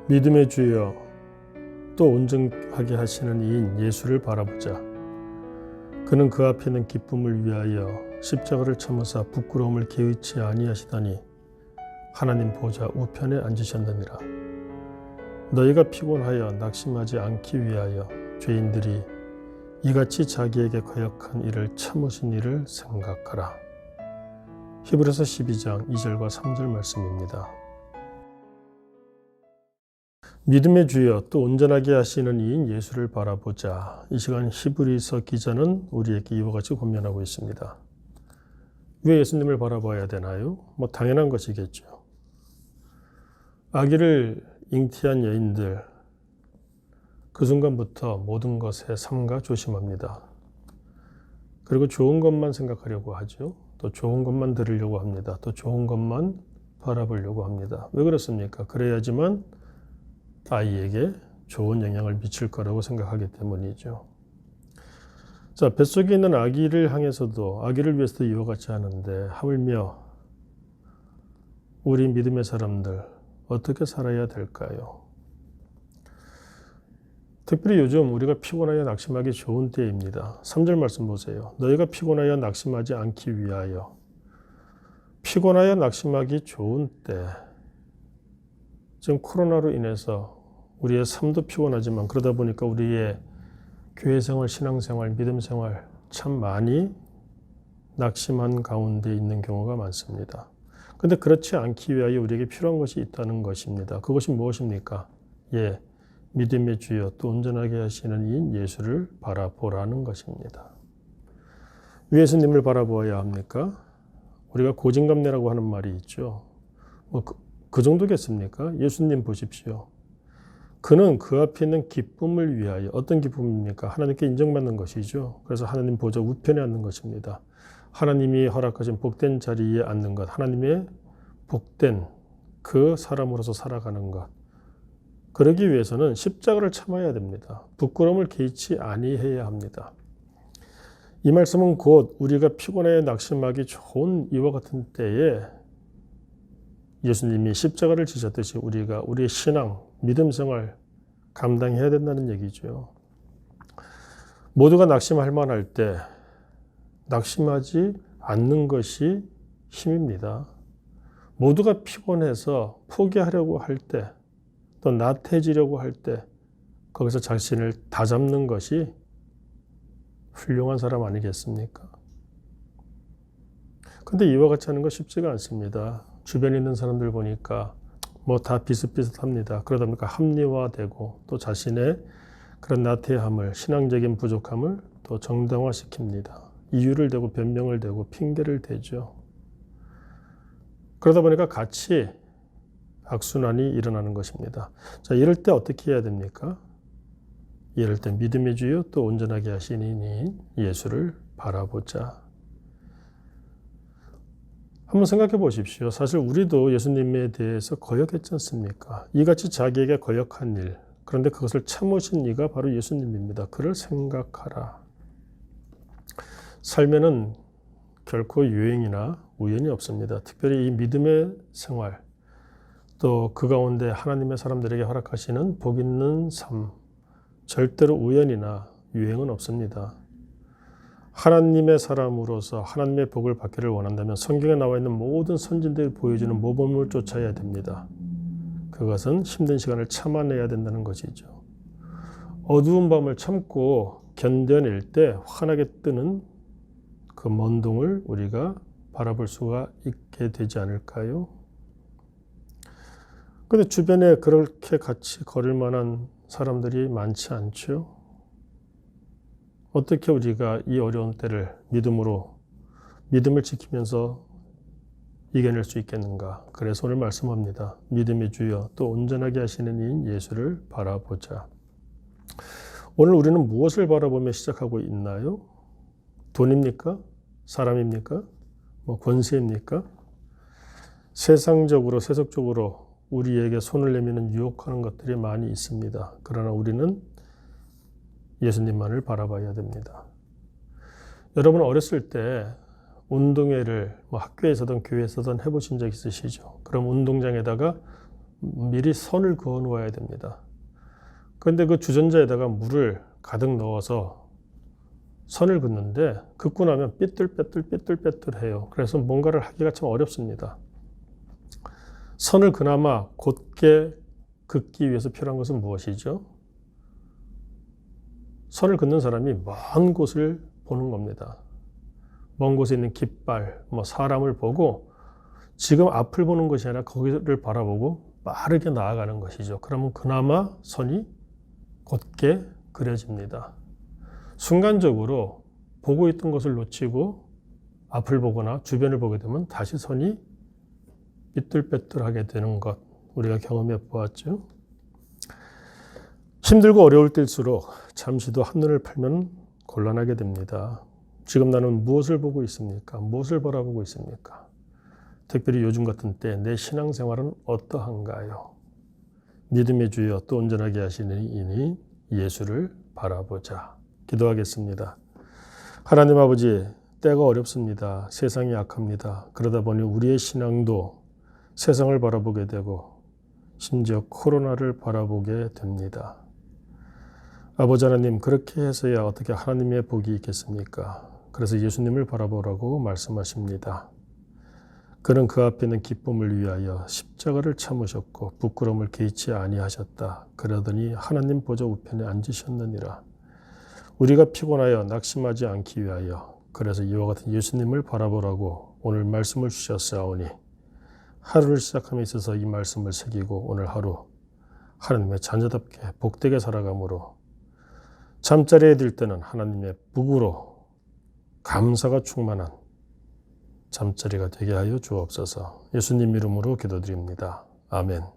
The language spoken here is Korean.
믿음의 주여 또 온전하게 하시는 이인 예수를 바라보자. 그는 그 앞에 있는 기쁨을 위하여 십자가를 참으사 부끄러움을 개의치 아니하시다니 하나님 보좌 우편에 앉으셨느니라. 너희가 피곤하여 낙심하지 않기 위하여 죄인들이 이같이 자기에게 거역한 일을 참으신 일을 생각하라. 히브리서 12장 2절과 3절 말씀입니다. 믿음의 주여 또 온전하게 하시는 이인 예수를 바라보자. 이 시간 히브리서 기자는 우리에게 이와 같이 권면하고 있습니다. 왜 예수님을 바라봐야 되나요? 당연한 것이겠죠. 아기를 잉태한 여인들, 그 순간부터 모든 것에 삼가 조심합니다. 그리고 좋은 것만 생각하려고 하죠. 또 좋은 것만 들으려고 합니다. 또 좋은 것만 바라보려고 합니다. 왜 그렇습니까? 그래야지만 아이에게 좋은 영향을 미칠 거라고 생각하기 때문이죠. 자, 뱃속에 있는 아기를 향해서도 아기를 위해서도 이와 같이 하는데 하물며 우리 믿음의 사람들 어떻게 살아야 될까요? 특별히 요즘 우리가 피곤하여 낙심하기 좋은 때입니다. 3절 말씀 보세요. 너희가 피곤하여 낙심하지 않기 위하여. 피곤하여 낙심하기 좋은 때. 지금 코로나로 인해서 우리의 삶도 피곤하지만 그러다 보니까 우리의 교회생활, 신앙생활, 믿음생활 참 많이 낙심한 가운데 있는 경우가 많습니다. 그런데 그렇지 않기 위하여 우리에게 필요한 것이 있다는 것입니다. 그것이 무엇입니까? 믿음의 주여 또 온전하게 하시는 이인 예수를 바라보라는 것입니다. 왜 예수님을 바라보아야 합니까? 우리가 고진감래라고 하는 말이 있죠. 그 정도겠습니까? 예수님 보십시오. 그는 그 앞에 있는 기쁨을 위하여, 어떤 기쁨입니까? 하나님께 인정받는 것이죠. 그래서 하나님 보좌 우편에 앉는 것입니다. 하나님이 허락하신 복된 자리에 앉는 것, 하나님의 복된 그 사람으로서 살아가는 것. 그러기 위해서는 십자가를 참아야 됩니다. 부끄러움을 개의치 아니해야 합니다. 이 말씀은 곧 우리가 피곤해 낙심하기 좋은 이와 같은 때에 예수님이 십자가를 지셨듯이 우리가 우리의 신앙, 믿음 생활 감당해야 된다는 얘기죠. 모두가 낙심할 만할 때 낙심하지 않는 것이 힘입니다. 모두가 피곤해서 포기하려고 할 때, 또 나태해지려고 할 때 거기서 자신을 다잡는 것이 훌륭한 사람 아니겠습니까? 근데 이와 같이 하는 거 쉽지가 않습니다. 주변에 있는 사람들 보니까 다 비슷비슷합니다. 그러다 보니까 합리화되고 또 자신의 그런 나태함을, 신앙적인 부족함을 또 정당화시킵니다. 이유를 대고 변명을 대고 핑계를 대죠. 그러다 보니까 같이 악순환이 일어나는 것입니다. 자, 이럴 때 어떻게 해야 됩니까? 이럴 때 믿음의 주여 또 온전하게 하시니 예수를 바라보자. 한번 생각해 보십시오. 사실 우리도 예수님에 대해서 거역했지 않습니까? 이같이 자기에게 거역한 일, 그런데 그것을 참으신 이가 바로 예수님입니다. 그를 생각하라. 삶에는 결코 유행이나 우연이 없습니다. 특별히 이 믿음의 생활, 또 그 가운데 하나님의 사람들에게 허락하시는 복 있는 삶, 절대로 우연이나 유행은 없습니다. 하나님의 사람으로서 하나님의 복을 받기를 원한다면 성경에 나와 있는 모든 선진들이 보여주는 모범을 쫓아야 됩니다. 그것은 힘든 시간을 참아내야 된다는 것이죠. 어두운 밤을 참고 견뎌낼 때 환하게 뜨는 그 먼동을 우리가 바라볼 수가 있게 되지 않을까요? 그런데 주변에 그렇게 같이 걸을 만한 사람들이 많지 않죠? 어떻게 우리가 이 어려운 때를 믿음을 지키면서 이겨낼 수 있겠는가? 그래서 오늘 말씀합니다. 믿음의 주여 또 온전하게 하시는 이인 예수를 바라보자. 오늘 우리는 무엇을 바라보며 시작하고 있나요? 돈입니까? 사람입니까? 권세입니까? 세속적으로 우리에게 손을 내미는 유혹하는 것들이 많이 있습니다. 그러나 우리는 예수님만을 바라봐야 됩니다. 여러분 어렸을 때 운동회를 학교에서든 교회에서든 해보신 적 있으시죠? 그럼 운동장에다가 미리 선을 그어 놓아야 됩니다. 그런데 그 주전자에다가 물을 가득 넣어서 선을 긋는데 긋고 나면 삐뚤빼뚤해요. 그래서 뭔가를 하기가 참 어렵습니다. 선을 그나마 곧게 긋기 위해서 필요한 것은 무엇이죠? 선을 긋는 사람이 먼 곳을 보는 겁니다. 먼 곳에 있는 깃발, 사람을 보고 지금 앞을 보는 것이 아니라 거기를 바라보고 빠르게 나아가는 것이죠. 그러면 그나마 선이 곧게 그려집니다. 순간적으로 보고 있던 것을 놓치고 앞을 보거나 주변을 보게 되면 다시 선이 삐뚤빼뚤하게 되는 것, 우리가 경험해 보았죠. 힘들고 어려울 때일수록 잠시도 한눈을 팔면 곤란하게 됩니다. 지금 나는 무엇을 보고 있습니까? 무엇을 바라보고 있습니까? 특별히 요즘 같은 때 내 신앙생활은 어떠한가요? 믿음의 주여 또 온전하게 하시는 이니 예수를 바라보자. 기도하겠습니다. 하나님 아버지, 때가 어렵습니다. 세상이 약합니다. 그러다 보니 우리의 신앙도 세상을 바라보게 되고 심지어 코로나를 바라보게 됩니다. 아버지 하나님, 그렇게 해서야 어떻게 하나님의 복이 있겠습니까? 그래서 예수님을 바라보라고 말씀하십니다. 그는 그 앞에 있는 기쁨을 위하여 십자가를 참으셨고 부끄러움을 개의치 아니하셨다. 그러더니 하나님 보좌 우편에 앉으셨느니라. 우리가 피곤하여 낙심하지 않기 위하여 그래서 이와 같은 예수님을 바라보라고 오늘 말씀을 주셨사오니 하루를 시작함에 있어서 이 말씀을 새기고 오늘 하루 하나님의 자녀답게 복되게 살아가므로 잠자리에 들 때는 하나님의 복으로 감사가 충만한 잠자리가 되게 하여 주옵소서. 예수님 이름으로 기도드립니다. 아멘.